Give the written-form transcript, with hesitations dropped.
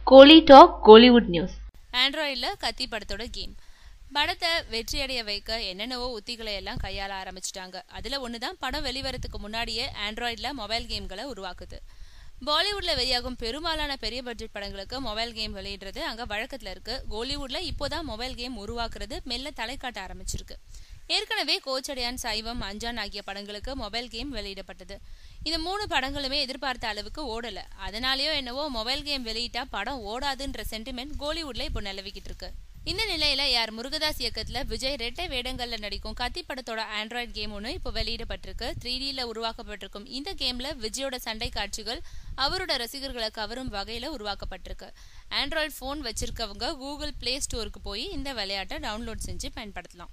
கோலி talk Kollywood news. ஆண்ட்ராய்டில் கத்தி படத்தோட game. படத்தை வெற்றியடைய வைக்க என்னென்னவோ உத்திகளை எல்லாம் கையாள ஆரம்பிச்சிட்டாங்க. அதில் ஒன்று தான் படம் வெளிவரத்துக்கு முன்னாடியே ஆண்ட்ராய்டில் மொபைல் கேம்களை உருவாக்குது. பாலிவுட்ல வெளியாகும் பெரும்பாலான பெரிய பட்ஜெட் படங்களுக்கு மொபைல் கேம் வெளியிடுறது அங்கே வழக்கத்தில் இருக்கு. கோலிவுட்ல இப்போதான் மொபைல் கேம் உருவாக்குறது மெல்ல தலை காட்ட ஆரம்பிச்சிருக்கு. ஏற்கனவே கோச்சடையான், சைவம், அஞ்சான் ஆகிய படங்களுக்கு மொபைல் கேம் வெளியிடப்பட்டது. இந்த 3 படங்களுமே எதிர்பார்த்த அளவுக்கு ஓடல. அதனாலயோ என்னவோ மொபைல் கேம் வெளியிட்டா படம் ஓடாதுன்ற சென்டிமெண்ட் கோலிவுட்ல இப்போ நிலவிக்கிட்டு இருக்கு. இந்த நிலையில முருகதாஸ் இயக்கத்துல விஜய் ரெட்டை வேடங்கள்ல நடிக்கும் கத்தி படத்தோட ஆண்ட்ராய்டு கேம் ஒன்று இப்போ வெளியிடப்பட்டிருக்கு. 3Dல உருவாக்கப்பட்டிருக்கும் இந்த கேம்ல விஜயோட சண்டை காட்சிகள் அவரோட ரசிகர்களை கவரும் வகையில உருவாக்கப்பட்டிருக்கு. ஆண்ட்ராய்டு போன் வச்சிருக்கவங்க கூகுள் பிளே ஸ்டோருக்கு போய் இந்த விளையாட்டை டவுன்லோட் செஞ்சு பயன்படுத்தலாம்.